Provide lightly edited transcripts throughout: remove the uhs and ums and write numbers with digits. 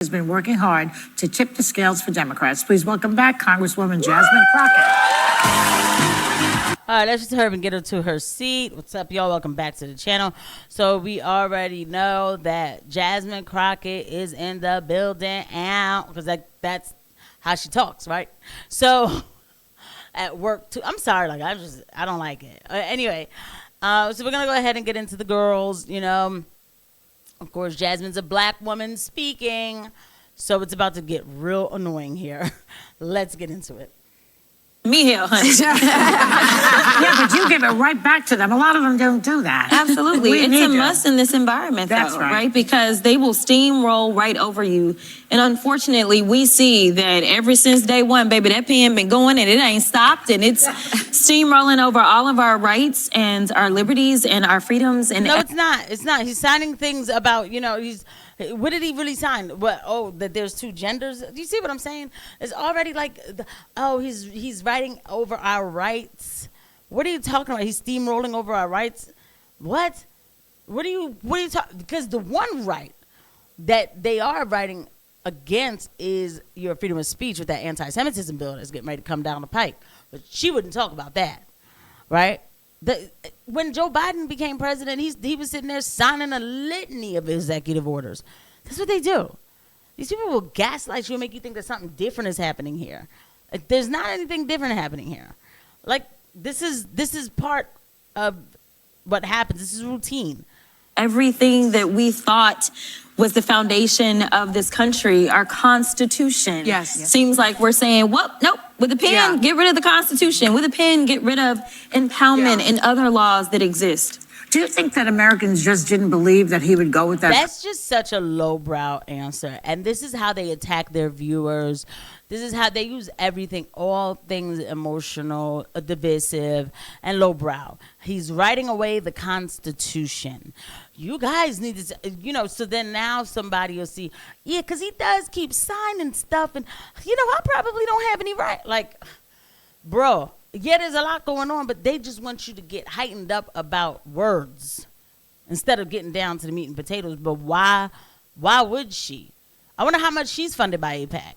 has been working hard to tip the scales for Democrats. Please welcome back Congresswoman Jasmine Crockett. All right, let's just hurry up and get her to her seat. What's up, y'all? Welcome back to the channel. So we already know that Jasmine Crockett is in the building out because that's how she talks, right? So at work too. I'm sorry, like I don't like it. Anyway, so we're gonna go ahead and get into the girls. You know, of course, Jasmine's a black woman speaking, so it's about to get real annoying here. Let's get into it. Me here, honey. Yeah, but you give it right back to them. A lot of them don't do that. Absolutely. It's a must in this environment, That's though, right. Because they will steamroll right over you. And unfortunately, we see that ever since day one, baby, that pen been going and it ain't stopped. And it's steamrolling over all of our rights and our liberties and our freedoms. And no, it's not. It's not. He's signing things about, you know, what did he really sign? What? Oh, that there's two genders. Do you see what I'm saying? It's already like, he's writing over our rights. What are you talking about? He's steamrolling over our rights. What? What are you talking? Because the one right that they are writing against is your freedom of speech with that anti-Semitism bill that's getting ready to come down the pike. But she wouldn't talk about that, right? When Joe Biden became president, he was sitting there signing a litany of executive orders. That's what they do. These people will gaslight you and make you think that something different is happening here. There's not anything different happening here. Like, this is part of what happens. This is routine. everything that we thought was the foundation of this country, our Constitution. Yes. Seems like we're saying, well, nope, with a pen, get rid of the Constitution. With a pen, get rid of impoundment and other laws that exist. Do you think that Americans just didn't believe that he would go with that? That's just such a lowbrow answer. And this is how they attack their viewers. This is how they use everything, all things emotional, divisive, and lowbrow. He's writing away the Constitution. You guys need to, you know, so then now somebody will see, yeah, because he does keep signing stuff. And, you know, I probably don't have any right. Like, bro. Yeah, there's a lot going on, but they just want you to get heightened up about words instead of getting down to the meat and potatoes. But why would she? I wonder how much she's funded by AIPAC.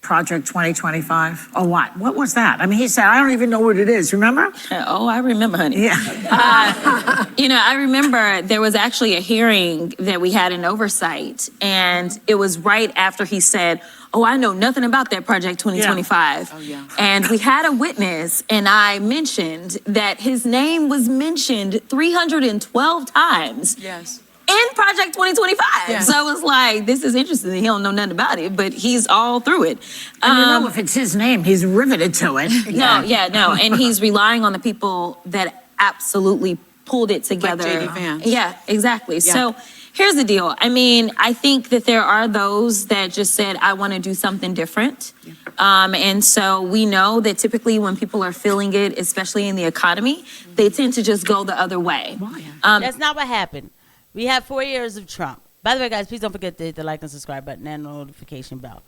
Project 2025 or what? What was that? I mean, he said, I don't even know what it is. Remember? Oh, I remember, honey. Yeah. You know, I remember there was actually a hearing that we had in oversight, and it was right after he said, oh, I know nothing about that Project 2025. Yeah. Oh, yeah. And we had a witness, and I mentioned that his name was mentioned 312 times. Yes. In Project 2025. Yes. So I was like, this is interesting. He don't know nothing about it, but he's all through it. And you know, if it's his name, he's riveted to it. No. And he's relying on the people that absolutely pulled it together. Like J.D. Vance. Yeah, exactly. Yeah. So here's the deal. I mean, I think that there are those that just said, I want to do something different. Yeah. And so we know that typically when people are feeling it, especially in the economy, they tend to just go the other way. Why? That's not what happened. We had 4 years of Trump. By the way, guys, please don't forget to hit the like and subscribe button and notification bell.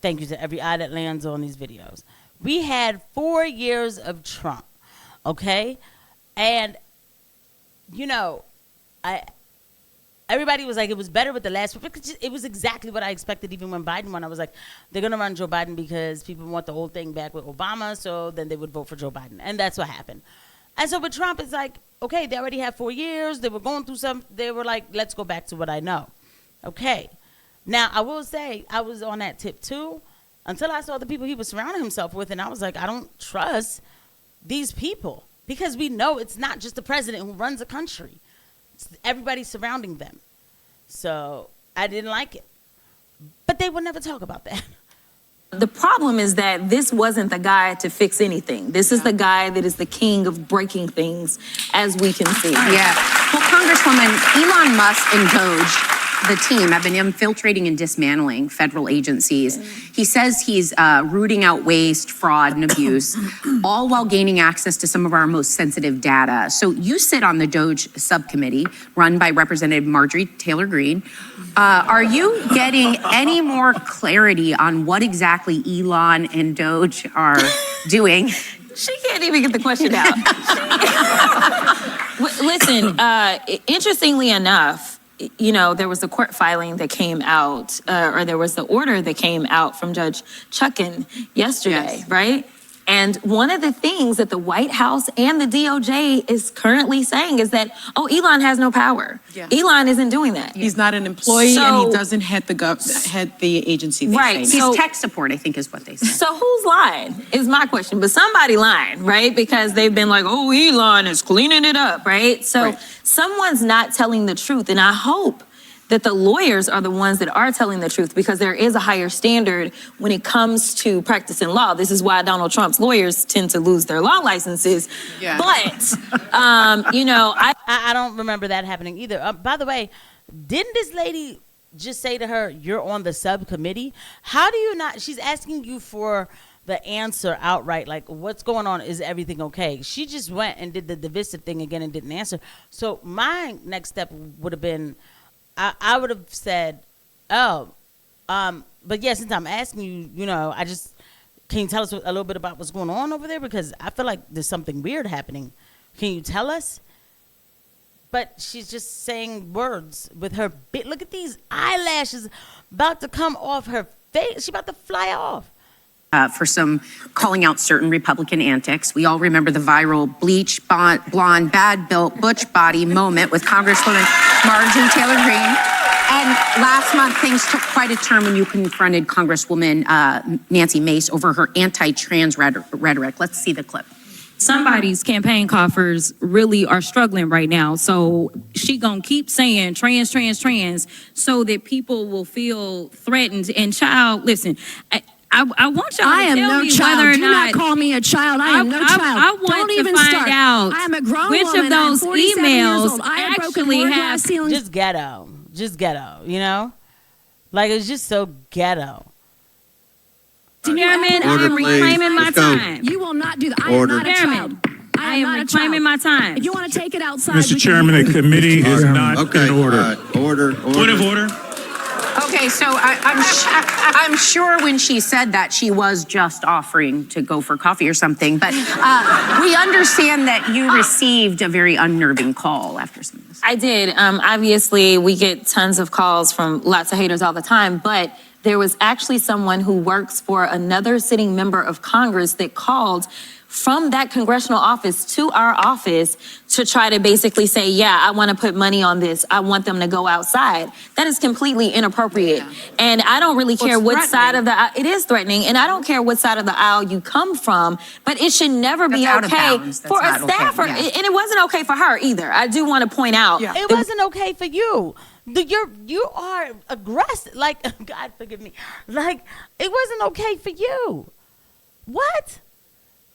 Thank you to every eye that lands on these videos. We had 4 years of Trump, okay? And, you know, everybody was like, it was better with the last one. It was exactly what I expected even when Biden won. I was like, they're going to run Joe Biden because people want the old thing back with Obama, so then they would vote for Joe Biden. And that's what happened. And so with Trump, it's like, okay, they already had 4 years. They were going through they were like, let's go back to what I know. Okay. Now, I will say I was on that tip too until I saw the people he was surrounding himself with. And I was like, I don't trust these people because we know it's not just the president who runs a country. It's everybody surrounding them. So I didn't like it. But they would never talk about that. The problem is that this wasn't the guy to fix anything. This is the guy that is the king of breaking things, as we can see. Yeah. Well, Congresswoman, Elon Musk and Doge, the team, have been infiltrating and dismantling federal agencies. He says he's rooting out waste, fraud, and abuse, all while gaining access to some of our most sensitive data. So you sit on the Doge subcommittee run by Representative Marjorie Taylor Greene. Are you getting any more clarity on what exactly Elon and Doge are doing? She can't even get the question out. Listen, interestingly enough, you know, there was a court filing that came out, or there was the order that came out from Judge Chuckin yesterday, Yes. right? And one of the things that the White House and the DOJ is currently saying is that, oh, Elon has no power. Yeah. Elon isn't doing that. He's not an employee and So- he doesn't head the agency. They Right. say. He's So- tech support, I think is what they said. So who's lying is my question. But somebody lying, right? Because they've been like, oh, Elon is cleaning it up, right? So Right. someone's not telling the truth. And I hope that the lawyers are the ones that are telling the truth, because there is a higher standard when it comes to practicing law. This is why Donald Trump's lawyers tend to lose their law licenses. Yeah. But, you know, I don't remember that happening either. By the way, didn't this lady just say to her, "You're on the subcommittee"? How do you not? She's asking you for the answer outright, like, what's going on? Is everything okay? She just went and did the divisive thing again and didn't answer. So my next step would have been, I would have said, oh, but yeah, since I'm asking you, you know, can you tell us a little bit about what's going on over there? Because I feel like there's something weird happening. Can you tell us? But she's just saying words with her look at these eyelashes about to come off her face. She's about to fly off. For some calling out certain Republican antics. We all remember the viral bleach, blonde, bad-built, butch body moment with Congresswoman Marjorie Taylor Greene. And last month, things took quite a turn when you confronted Congresswoman Nancy Mace over her anti-trans rhetoric. Let's see the clip. Somebody's campaign coffers really are struggling right now. So she gonna keep saying trans, trans, trans so that people will feel threatened. And child, listen, I want y'all to tell me whether or Do not. not call me a child. I am no child. I want Don't to even find start. out I am a grown which woman. of those I am 47 years emails old. I have broken actually more have glass ceilings. Just ghetto, you know? Like, it's just so ghetto. Chairman, I Order, am please. reclaiming my Let's go. time. You will not do that. I Order. am not a Chairman, child. I am not a reclaiming child. my time. If you want to take it outside, Mr. we can Chairman, do the that. committee is not Okay, in order. Order. Point of order. Okay, so I'm sure when she said that, she was just offering to go for coffee or something. But we understand that you received a very unnerving call after some of this. I did. Obviously, we get tons of calls from lots of haters all the time, but there was actually someone who works for another sitting member of Congress that called from that congressional office to our office to try to basically say, yeah, I want to put money on this. I want them to go outside. That is completely inappropriate. Yeah. And I don't really care it's what side of threatening. the aisle, it is threatening, and I don't care what side of the aisle you come from, but it should never be That's out of okay bounds. That's for a not okay. staffer. Yeah. And it wasn't okay for her either. I do want to point out. Yeah. It wasn't okay for you. You are aggressive. Like, God forgive me. Like, it wasn't okay for you. What?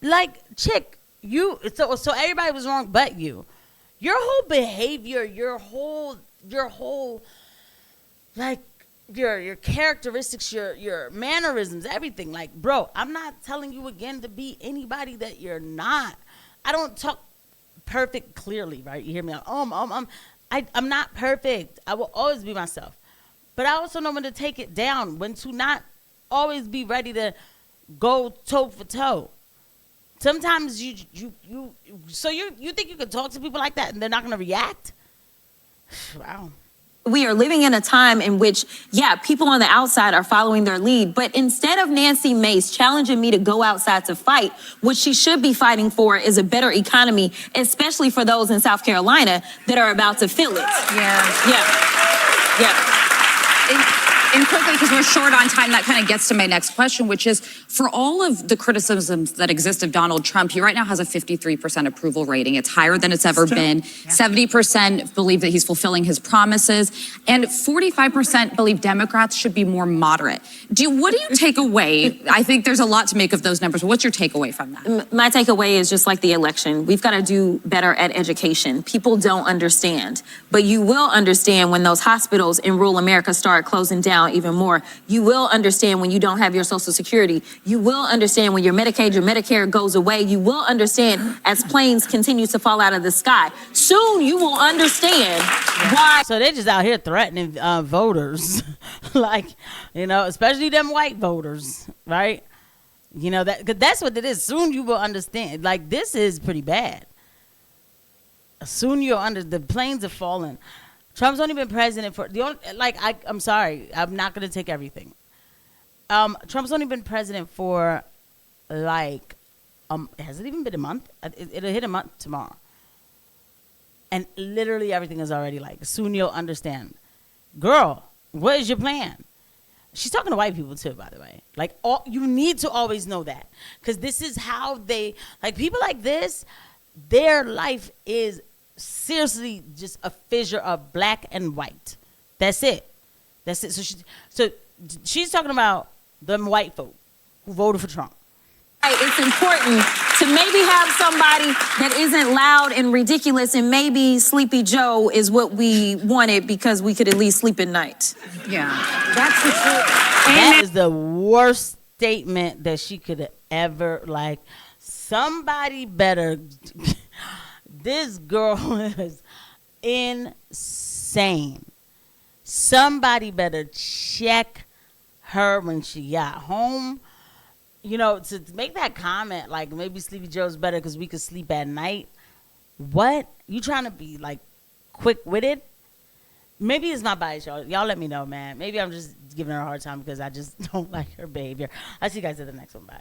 Like, chick, so everybody was wrong but you. Your whole behavior, your whole like your characteristics, your mannerisms, everything. Like, bro, I'm not telling you again to be anybody that you're not. I don't talk perfect clearly, right? You hear me? I'm not perfect. I will always be myself. But I also know when to take it down, when to not always be ready to go toe for toe. Sometimes you think you can talk to people like that and they're not going to react? Wow. We are living in a time in which, yeah, people on the outside are following their lead. But instead of Nancy Mace challenging me to go outside to fight, what she should be fighting for is a better economy, especially for those in South Carolina that are about to feel it. Yeah. And quickly, because we're short on time, that kind of gets to my next question, which is, for all of the criticisms that exist of Donald Trump, he right now has a 53% approval rating. It's higher than it's ever been. 70% believe that he's fulfilling his promises, and 45% believe Democrats should be more moderate. What do you take away? I think there's a lot to make of those numbers, but what's your takeaway from that? My takeaway is just like the election. We've got to do better at education. People don't understand, but you will understand when those hospitals in rural America start closing down even more. You will understand when you don't have your Social Security. You will understand when your Medicaid, your Medicare goes away. You will understand as planes continue to fall out of the sky. Soon you will understand why. So they're just out here threatening voters. Like, you know, especially them white voters, right? You know, cause that's what it is. Soon you will understand. Like, this is pretty bad. Soon you'll the planes are falling. Trump's only been president for the only I'm sorry, I'm not gonna take everything. Trump's only been president for has it even been a month? It'll hit a month tomorrow. And literally everything is already soon you'll understand. Girl, what is your plan? She's talking to white people too, by the way. You need to always know that. Because this is how they, people like this, their life is seriously just a fissure of black and white. That's it. That's it. So she's talking about them white folk who voted for Trump. It's important to maybe have somebody that isn't loud and ridiculous, and maybe Sleepy Joe is what we wanted because we could at least sleep at night. Yeah. That's the truth. That is the worst statement that she could ever, somebody better. This girl is insane. Somebody better check her when she got home. To make that comment, maybe Sleepy Joe's better because we could sleep at night. What? You trying to be, quick-witted? Maybe it's my bias, y'all. Y'all let me know, man. Maybe I'm just giving her a hard time because I just don't like her behavior. I'll see you guys at the next one. Bye.